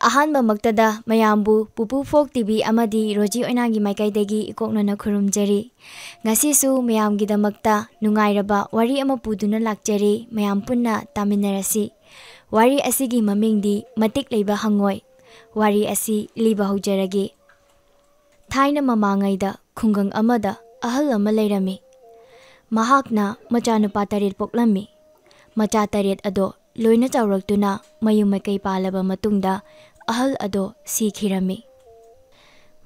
ꯑꯍꯥꯟꯕ ꯃꯛꯇꯗ ꯃꯌꯥꯝꯕꯨ ꯄꯨꯄꯨ ꯐꯣꯛ ꯇꯤꯚꯤ ꯑꯃꯗꯤ ꯔꯣꯖꯤ ꯑꯣꯏꯅꯥꯒꯤ ꯃꯥꯏꯀꯩꯗꯒꯤ ꯏꯀꯣꯛꯅꯅ ꯈꯨꯔꯨꯝꯖꯔꯤ꯫ ꯉꯁꯤꯁꯨ ꯃꯌꯥꯝꯒꯤꯗꯃꯛꯇ ꯅꯨꯡꯉꯥꯏꯔꯕ ꯋꯥꯔꯤ ꯑꯃ ꯄꯨꯗꯨꯅ ꯂꯥꯛꯆꯔꯤ, ꯃꯌꯥꯝ ꯄꯨꯟꯅ ꯇꯥꯃꯤꯟꯅꯔꯁꯤ꯫ ꯋꯥꯔꯤ ꯑꯁꯤꯒꯤ ꯃꯃꯤꯡꯗꯤ ꯃꯇꯤꯛ ꯂꯩꯕ ꯍꯪꯉꯣꯏ꯫ ꯋꯥꯔꯤ ꯑꯁꯤ ꯂꯤꯕ ꯍꯧꯖꯔꯒꯦ꯫ ꯊꯥꯏꯅ ꯃꯃꯥꯡꯉꯩꯗ ꯈꯨꯡꯒꯪ ꯑꯃꯗ ꯑꯍꯜ ꯑꯃ ꯂꯩꯔꯝꯃꯤ꯫ ꯃꯍꯥꯛꯅ ꯃꯆꯥꯅꯨꯄꯥ 7 ꯄꯣꯛꯂꯝꯃꯤ꯫ ꯃꯆꯥ 7 ꯑꯗꯣ ꯂꯣꯏꯅ ꯆꯥꯎꯔꯛꯇꯨꯅ ꯃꯌꯨꯝ ꯃꯀꯩ ꯄꯥꯜꯂꯕ ꯃꯇꯨꯡꯗ ꯑꯍꯜ ꯑꯗꯣ ꯁꯤꯈꯤꯔꯝꯃꯤ꯫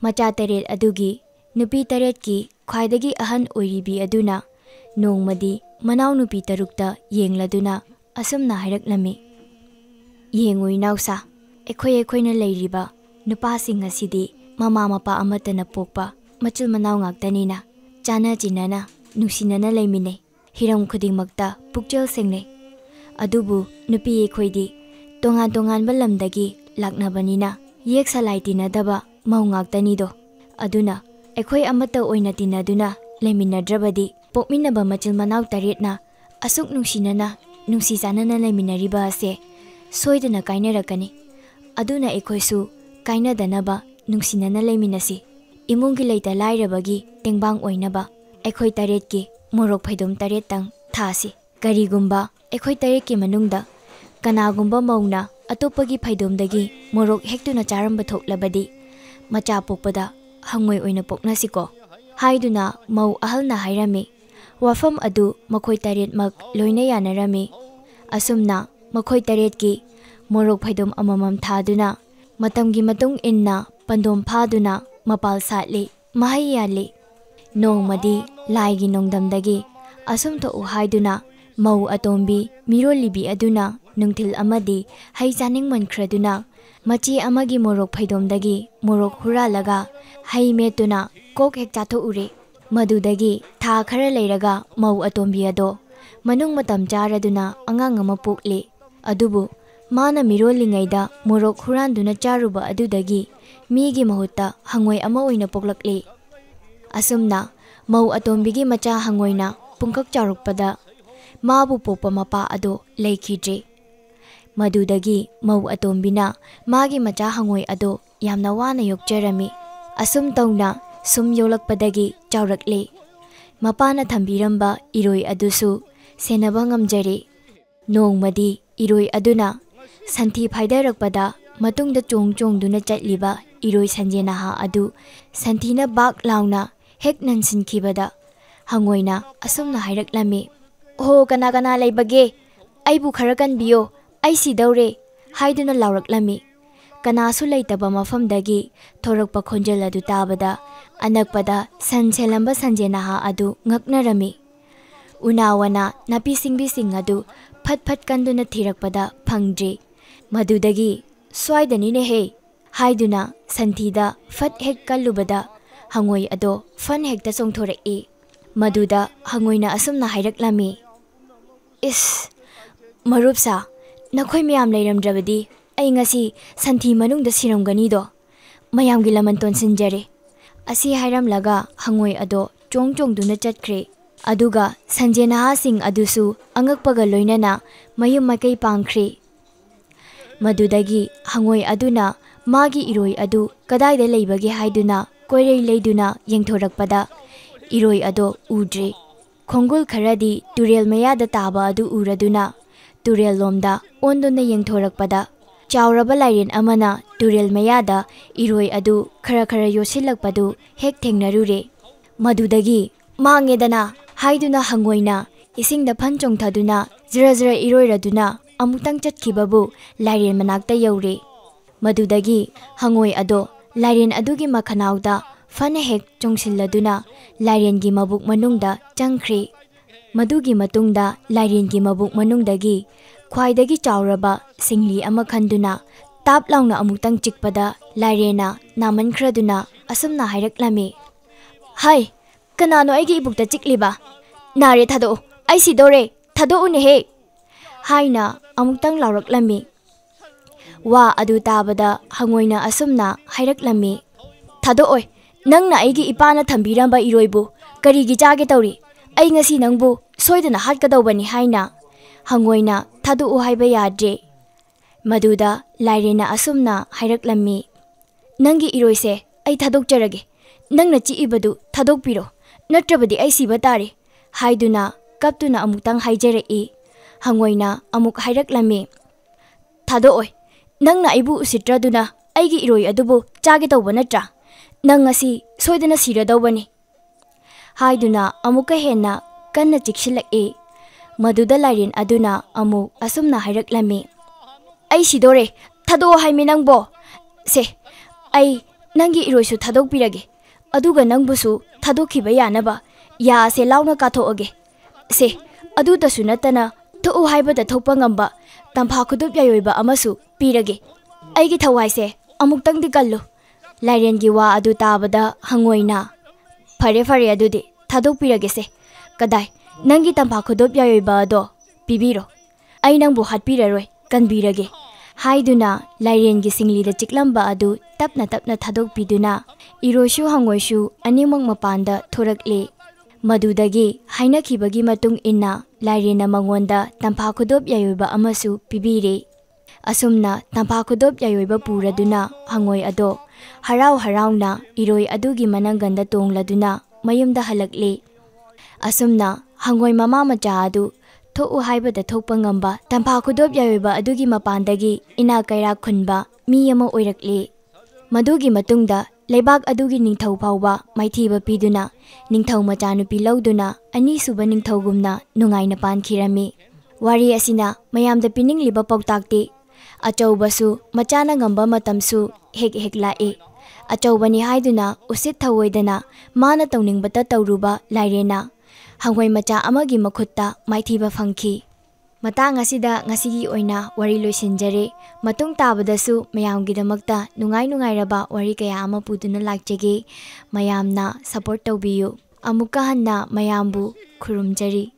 ꯃꯆꯥ 7 ꯑꯗꯨꯒꯤ ꯅꯨꯄꯤ 7ꯀꯤ ꯈ꯭ꯋꯥꯏꯗꯒꯤ ꯑꯍꯟ ꯑꯣꯏꯔꯤꯕꯤ ꯑꯗꯨꯅ ꯅꯣꯡꯃꯗꯤ ꯃꯅꯥꯎꯅꯨꯄꯤ 6ꯇ ꯌꯦꯡꯂꯗꯨꯅ ꯑꯁꯨꯝꯅ ꯍꯥꯏꯔꯛꯂꯝꯃꯤ, "ꯌꯦꯡꯉꯨ ꯏꯅꯥꯎꯁꯥ, ꯑꯩꯈꯣꯏꯅ ꯂꯩꯔꯤꯕ ꯅꯨꯄꯥꯁꯤꯡ ꯑꯁꯤꯗꯤ ꯃꯃꯥ ꯃꯄꯥ ꯑꯃꯠꯇꯅ ꯄꯣꯛꯄ ꯃꯆꯤꯜ ꯃꯅꯥꯎ ꯉꯥꯛꯇꯅꯤꯅ ꯆꯥꯟꯅ ꯆꯤꯟꯅꯅ ꯅꯨꯡꯁꯤꯅꯅ ꯂꯩꯃꯤꯟꯅꯩ, ꯍꯤꯔꯝ ꯈꯨꯗꯤꯡꯃꯛꯇ ꯄꯨꯛꯆꯦꯜ ꯁꯦꯡꯅꯩ꯫ ꯑꯗꯨꯕꯨ ꯅꯨꯄꯤ ꯑꯩꯈꯣꯏꯗꯤ ꯇꯣꯉꯥꯟ ꯇꯣꯉꯥꯟꯕ ꯂꯝꯗꯒꯤ ꯂꯥꯛꯅꯕꯅꯤꯅ ꯌꯦꯛ ꯁꯂꯥꯏ ꯇꯤꯟꯅꯗꯕ ꯃꯧ ꯉꯥꯛꯇꯅꯤꯗꯣ꯫ ꯑꯗꯨꯅ ꯑꯩꯈꯣꯏ ꯑꯃꯠꯇ ꯑꯣꯏꯅ ꯇꯤꯟꯅꯗꯨꯅ ꯂꯩꯃꯤꯟꯅꯗ꯭ꯔꯕꯗꯤ ꯄꯣꯛꯃꯤꯟꯅꯕ ꯃꯆꯤꯜ ꯃꯅꯥꯎ 7ꯅ ꯑꯁꯨꯛ ꯅꯨꯡꯁꯤꯅꯅ ꯅꯨꯡꯁꯤ ꯆꯥꯟꯅꯅ ꯂꯩꯃꯤꯟꯅꯔꯤꯕ ꯑꯁꯦ ꯁꯣꯏꯗꯅ ꯀꯥꯏꯅꯔꯛꯀꯅꯤ꯫ ꯑꯗꯨꯅ ꯑꯩꯈꯣꯏꯁꯨ ꯀꯥꯏꯅꯗꯅꯕ ꯅꯨꯡꯁꯤꯅꯅ ꯂꯩꯃꯤꯟꯅꯁꯤ꯫ ꯏꯃꯨꯡꯒꯤ ꯂꯩꯇ ꯂꯥꯏꯔꯕꯒꯤ ꯇꯦꯡꯕꯥꯡ ꯑꯣꯏꯅꯕ ꯑꯩꯈꯣꯏ 7ꯀꯤ ꯃꯣꯔꯣꯛ ꯐꯩꯗꯣꯝ 7ꯇꯪ ꯊꯥꯁꯤ꯫ ꯀꯔꯤꯒꯨꯝꯕ ꯑꯩꯈꯣꯏ 7ꯀꯤ ꯃꯅꯨꯡꯗ ꯀꯅꯥꯒꯨꯝꯕ ꯃꯧꯅ ꯑꯇꯣꯞꯄꯒꯤ ꯐꯩꯗꯣꯝꯗꯒꯤ ꯃꯣꯔꯣꯛ ꯍꯦꯛꯇꯨꯅ ꯆꯥꯔꯝꯕ ꯊꯣꯛꯂꯕꯗꯤ ꯃꯆꯥ ꯄꯣꯛꯄꯗ ꯍꯪꯉꯣꯏ ꯑꯣꯏꯅ ꯄꯣꯛꯅꯁꯤꯀꯣ" ꯍꯥꯏꯗꯨꯅ ꯃꯧ ꯑꯍꯜꯅ ꯍꯥꯏꯔꯝꯃꯤ꯫ ꯋꯥꯐꯝ ꯑꯗꯨ ꯃꯈꯣꯏ 7ꯃꯛ ꯂꯣꯏꯅ ꯌꯥꯅꯔꯝꯃꯤ꯫ ꯑꯁꯨꯝꯅ ꯃꯈꯣꯏ 7ꯀꯤ ꯃꯣꯔꯣꯛ ꯐꯩꯗꯣꯝ ꯑꯃꯃꯝ ꯊꯥꯗꯨꯅ ꯃꯇꯝꯒꯤ ꯃꯇꯨꯡ ꯏꯟꯅ ꯄꯟꯗꯣꯝ ꯐꯥꯗꯨꯅ ꯃꯄꯥꯜ ꯁꯥꯠꯂꯤ, ꯃꯍꯩ ꯌꯥꯜꯂꯤ꯫ ꯅꯣꯡꯃꯗꯤ ꯂꯥꯏꯒꯤ ꯅꯣꯡꯗꯝꯗꯒꯤ ꯑꯁꯨꯝ ꯊꯣꯛꯎ ꯍꯥꯏꯗꯨꯅ ꯃꯧ ꯑꯇꯣꯝꯕꯤ ꯃꯤꯔꯣꯜꯂꯤꯕꯤ ꯑꯗꯨꯅ ꯅꯨꯡꯊꯤꯜ ꯑꯃꯗꯤ ꯍꯩ ꯆꯥꯅꯤꯡꯃꯟꯈ꯭ꯔꯗꯨꯅ ꯃꯆꯦ ꯑꯃꯒꯤ ꯃꯣꯔꯣꯛ ꯐꯩꯗꯣꯝꯗꯒꯤ ꯃꯣꯔꯣꯛ ꯍꯨꯔꯥꯜꯂꯒ ꯍꯩ ꯃꯦꯠꯇꯨꯅ ꯀꯣꯛ ꯍꯦꯛ ꯆꯥꯊꯣꯛꯎꯔꯦ꯫ ꯃꯗꯨꯗꯒꯤ ꯊꯥ ꯈꯔ ꯂꯩꯔꯒ ꯃꯧ ꯑꯇꯣꯝꯕꯤ ꯑꯗꯣ ꯃꯅꯨꯡ ꯃꯇꯝ ꯆꯥꯔꯗꯨꯅ ꯑꯉꯥꯡ ꯑꯃ ꯄꯣꯛꯂꯤ꯫ ꯑꯗꯨꯕꯨ ꯃꯥꯅ ꯃꯤꯔꯣꯜꯂꯤꯉꯩꯗ ꯃꯣꯔꯣꯛ ꯍꯨꯔꯥꯟꯗꯨꯅ ꯆꯥꯔꯨꯕ ꯑꯗꯨꯗꯒꯤ ꯃꯤꯒꯤ ꯃꯍꯨꯠꯇ ꯍꯪꯉꯣꯏ ꯑꯃ ꯑꯣꯏꯅ ꯄꯣꯛꯂꯛꯂꯤ꯫ ꯑꯁꯨꯝꯅ ꯃꯧ ꯑꯇꯣꯝꯕꯤꯒꯤ ꯃꯆꯥ ꯍꯪꯉꯣꯏꯅ ꯄꯨꯡꯀꯛ ꯆꯥꯎꯔꯛꯄꯗ ꯃꯥꯕꯨ ꯄꯣꯛꯄ ꯃꯄꯥ ꯑꯗꯣ ꯂꯩꯈꯤꯗ꯭ꯔꯦ꯫ ꯃꯗꯨꯗꯒꯤ ꯃꯧ ꯑꯇꯣꯝꯕꯤꯅ ꯃꯥꯒꯤ ꯃꯆꯥ ꯍꯪꯉꯣꯏ ꯑꯗꯣ ꯌꯥꯝꯅ ꯋꯥꯅ ꯌꯣꯛꯆꯔꯝꯃꯤ꯫ ꯑꯁꯨꯝ ꯇꯧꯅ ꯁꯨꯝ ꯌꯣꯛꯂꯛꯄꯗꯒꯤ ꯆꯥꯎꯔꯛꯂꯦ꯫ ꯃꯄꯥꯅ ꯊꯝꯕꯤꯔꯝꯕ ꯏꯔꯣꯏ ꯑꯗꯨꯁꯨ ꯁꯦꯟꯅꯕ ꯉꯝꯖꯔꯦ꯫ ꯅꯣꯡꯃꯗꯤ ꯏꯔꯣꯏ ꯑꯗꯨꯅ ꯁꯟꯊꯤ ꯐꯥꯏꯗꯔꯛꯄꯗ ꯃꯇꯨꯡꯗ ꯆꯣꯡꯗꯨꯅ ꯆꯠꯂꯤꯕ ꯏꯔꯣꯏ ꯁꯟꯖꯦꯅꯍꯥ ꯑꯗꯨ ꯁꯟꯊꯤꯅ ꯕꯥꯛ ꯂꯥꯎꯅ ꯍꯦꯛ ꯅꯟꯁꯤꯟꯈꯤꯕꯗ ꯍꯪꯉꯣꯏꯅ ꯑꯁꯨꯝꯅ ꯍꯥꯏꯔꯛꯂꯝꯃꯤ, "ꯑꯣꯍꯣ, ꯀꯅꯥ ꯀꯅꯥ ꯂꯩꯕꯒꯦ? ꯑꯩꯕꯨ ꯈꯔ ꯀꯟꯕꯤꯌꯣ, ꯑꯩ ꯁꯤꯗꯧꯔꯦ" ꯍꯥꯏꯗꯨꯅ ꯂꯥꯎꯔꯛꯂꯝꯃꯤ꯫ ꯀꯅꯥꯁꯨ ꯂꯩꯇꯕ ꯃꯐꯝꯗꯒꯤ ꯊꯣꯔꯛꯄ ꯈꯣꯟꯖꯦꯜ ꯑꯗꯨ ꯇꯥꯕꯗ ꯑꯅꯛꯄꯗ ꯁꯟ ꯁꯦꯜꯂꯝꯕ ꯁꯟꯖꯦꯅꯍꯥ ꯑꯗꯨ ꯉꯛꯅꯔꯝꯃꯤ꯫ ꯎꯅꯥ ꯋꯥꯅꯥ ꯅꯥꯄꯤ ꯁꯤꯡꯕꯤꯁꯤꯡ ꯑꯗꯨ ꯐꯠ ꯐꯠ ꯀꯟꯗꯨꯅ ꯊꯤꯔꯛꯄꯗ ꯐꯪꯗ꯭ꯔꯦ꯫ ꯃꯗꯨꯗꯒꯤ "ꯁ꯭ꯋꯥꯏꯗꯅꯤꯅꯦꯍꯦ" ꯍꯥꯏꯗꯨꯅ ꯁꯟꯊꯤꯗ ꯐꯠ ꯍꯦꯛ ꯀꯜꯂꯨꯕꯗ ꯍꯪꯉꯣꯏ ꯑꯗꯣ ꯐꯟ ꯍꯦꯛꯇ ꯆꯣꯡꯊꯣꯔꯛꯏ꯫ ꯃꯗꯨꯗ ꯍꯪꯉꯣꯏꯅ ꯑꯁꯨꯝꯅ ꯍꯥꯏꯔꯛꯂꯝꯃꯤ, "ꯏꯁ, ꯃꯔꯨꯞꯁꯥ, ꯅꯈꯣꯏ ꯃꯌꯥꯝ ꯂꯩꯔꯝꯗ꯭ꯔꯕꯗꯤ ꯑꯩ ꯉꯁꯤ ꯁꯟꯊꯤ ꯃꯅꯨꯡꯗ ꯁꯤꯔꯝꯒꯅꯤꯗꯣ, ꯃꯌꯥꯝꯒꯤ ꯂꯃꯟ ꯇꯣꯟꯁꯤꯟꯖꯔꯦ" ꯑꯁꯤ ꯍꯥꯏꯔꯝꯂꯒ ꯍꯪꯉꯣꯏ ꯑꯗꯣ ꯆꯣꯡꯗꯨꯅ ꯆꯠꯈ꯭ꯔꯦ꯫ ꯑꯗꯨꯒ ꯁꯟꯖꯦꯅꯍꯥꯁꯤꯡ ꯑꯗꯨꯁꯨ ꯑꯉꯛꯄꯒ ꯂꯣꯏꯅꯅ ꯃꯌꯨꯝ ꯃꯀꯩ ꯄꯥꯡꯈ꯭ꯔꯦ꯫ ꯃꯗꯨꯗꯒꯤ ꯍꯪꯉꯣꯏ ꯑꯗꯨꯅ ꯃꯥꯒꯤ ꯏꯔꯣꯏ ꯑꯗꯨ ꯀꯗꯥꯏꯗ ꯂꯩꯕꯒꯦ ꯍꯥꯏꯗꯨꯅ ꯀꯣꯏꯔꯩ ꯂꯩꯗꯨꯅ ꯌꯦꯡꯊꯣꯔꯛꯄꯗ ꯏꯔꯣꯏ ꯑꯗꯣ ꯎꯗ꯭ꯔꯦ꯫ ꯈꯣꯡꯒꯨꯜ ꯈꯔꯗꯤ ꯇꯨꯔꯦꯜ ꯃꯌꯥꯗ ꯇꯥꯕ ꯑꯗꯨ ꯎꯔꯗꯨꯅ ꯇꯨꯔꯦꯜ ꯂꯣꯝꯗ ꯑꯣꯟꯗꯨꯅ ꯌꯦꯡꯊꯣꯔꯛꯄꯗ ꯆꯥꯎꯔꯕ ꯂꯥꯏꯔꯦꯟ ꯑꯃꯅ ꯇꯨꯔꯦꯜ ꯃꯌꯥꯗ ꯏꯔꯣꯏ ꯑꯗꯨ ꯈꯔ ꯈꯔ ꯌꯣꯠꯁꯤꯜꯂꯛꯄꯗꯨ ꯍꯦꯛ ꯊꯦꯡꯅꯔꯨꯔꯦ꯫ ꯃꯗꯨꯗꯒꯤ "ꯃꯥꯡꯉꯦꯗꯅ" ꯍꯥꯏꯗꯨꯅ ꯍꯪꯉꯣꯏꯅ ꯏꯁꯤꯡꯗ ꯐꯟ ꯆꯣꯡꯊꯗꯨꯅ ꯖꯔ ꯖꯔ ꯏꯔꯣꯏꯔꯗꯨꯅ ꯑꯃꯨꯛꯇꯪ ꯆꯠꯈꯤꯕꯕꯨ ꯂꯥꯏꯔꯦꯟ ꯃꯅꯥꯛꯇ ꯌꯧꯔꯦ꯫ ꯃꯗꯨꯗꯒꯤ ꯍꯪꯉꯣꯏ ꯑꯗꯣ ꯂꯥꯏꯔꯦꯟ ꯑꯗꯨꯒꯤ ꯃꯈꯅꯥꯎꯗ ꯐꯟ ꯍꯦꯛ ꯆꯣꯡꯁꯤꯜꯂꯗꯨꯅ ꯂꯥꯏꯔꯦꯟꯒꯤ ꯃꯕꯨꯛ ꯃꯅꯨꯡꯗ ꯆꯪꯈ꯭ꯔꯦ꯫ ꯃꯗꯨꯒꯤ ꯃꯇꯨꯡꯗ ꯂꯥꯏꯔꯦꯟꯒꯤ ꯃꯕꯨꯛ ꯃꯅꯨꯡꯗꯒꯤ ꯈ꯭ꯋꯥꯏꯗꯒꯤ ꯆꯥꯎꯔꯕ ꯁꯤꯡꯂꯤ ꯑꯃ ꯈꯟꯗꯨꯅ ꯇꯥꯞ ꯂꯥꯎꯅ ꯑꯃꯨꯛꯇꯪ ꯆꯤꯛꯄꯗ ꯂꯥꯏꯔꯦꯟꯅ ꯅꯥꯃꯟꯈ꯭ꯔꯗꯨꯅ ꯑꯁꯨꯝꯅ ꯍꯥꯏꯔꯛꯂꯝꯃꯤ, "ꯍꯩ, ꯀꯅꯥꯅꯣ ꯑꯩꯒꯤ ꯏꯕꯨꯛꯇ ꯆꯤꯛꯂꯤꯕ? ꯅꯥꯔꯦ, ꯊꯥꯗꯣꯛꯑꯣ, ꯑꯩ ꯁꯤꯗꯧꯔꯦ, ꯊꯥꯗꯣꯛꯎꯅꯦꯍꯦ" ꯍꯥꯏꯅ ꯑꯃꯨꯛꯇꯪ ꯂꯥꯎꯔꯛꯂꯝꯃꯤ꯫ ꯋꯥ ꯑꯗꯨ ꯇꯥꯕꯗ ꯍꯪꯉꯣꯏꯅ ꯑꯁꯨꯝꯅ ꯍꯥꯏꯔꯛꯂꯝꯃꯤ, "ꯊꯥꯗꯣꯛꯑꯣꯏ, ꯅꯪꯅ ꯑꯩꯒꯤ ꯏꯄꯥꯅ ꯊꯝꯕꯤꯔꯝꯕ ꯏꯔꯣꯏꯕꯨ ꯀꯔꯤꯒꯤ ꯆꯥꯒꯦ ꯇꯧꯔꯤ? ꯑꯩ ꯉꯁꯤ ꯅꯪꯕꯨ ꯁꯣꯏꯗꯅ ꯍꯥꯠꯀꯗꯧꯕꯅꯤ" ꯍꯥꯏꯅ ꯍꯪꯉꯣꯏꯅ ꯊꯥꯗꯣꯛꯎ ꯍꯥꯏꯕ ꯌꯥꯗ꯭ꯔꯦ꯫ Maduda lairena asumna hairaklammi. Nangi iroise ai thadokjarage. Nangna chiibadu thadokpiro. Natrabadi ai siba tare. Haiduna kaptuna amutang haijarei. Hangoina amuk hairaklammi. Thadoi. Nangna aibu usitraduna aigi iroi adubu chage tawba natra. Nang asi soidana siradawbani. Haiduna amuka henna kanna chikshilak Maduda lairen aduna amuk asumna hairaklammi. Ai sidore thado haime nangbo. Se ai nangi iroisu thadokpirage. Aduga nangbusu thadokhiba yanaba ya se launa kathoage. Se adudasu natana tho'u haibada thokpa ngamba tampha khudup yayoiba amasu pirage. Aigi thawaise amuktangdi kallu. Lairengi wa adu tabada hangoina. Fare fare adudi thadokpirage se. Kadai nangi tampha khudup yayoiba ado pibiro. Ai nangbu hatpiraroi kanbirage. Haiduna lairengi singlida chiklamba adu tapna thadokpiduna iroishu hangoishu animang mapanda thorakle. Madudagi hainakhibagi matung inna lairena mangonda tampha khudop yayoiba amasu pibire. Asumna tampha khudop yayoiba puraduna hangoi ado harau harauna iroi adugi mananganda tongladuna mayumda halakle. Asumna hangoi mama macha adu tho'u haibada thokpa ngamba tampha khudop yayoiba adugi mapandagi ina kaira khunba mi ama oirakle. Madugi matungda leibak adugi ningthau phawba maithiba piduna ningthau machanupi lauduna ani suba ningthaugumna nungaina pankhirami. Wari asina mayamda piningliba pautakti achaubasu machana ngamba matamsu hek lae. Achaubani haiduna usit thawoidana mana tawningbata tawruba lairena hangoi macha amagi makhutta maithiba fangki. Matang asida ngasigi oina wari loisinjare matung tabadasu mayamgidamakta nungairaba wari kaya ama puduna lakjage mayamna support tawbiyu. Amuka hanna mayambu khurumjari.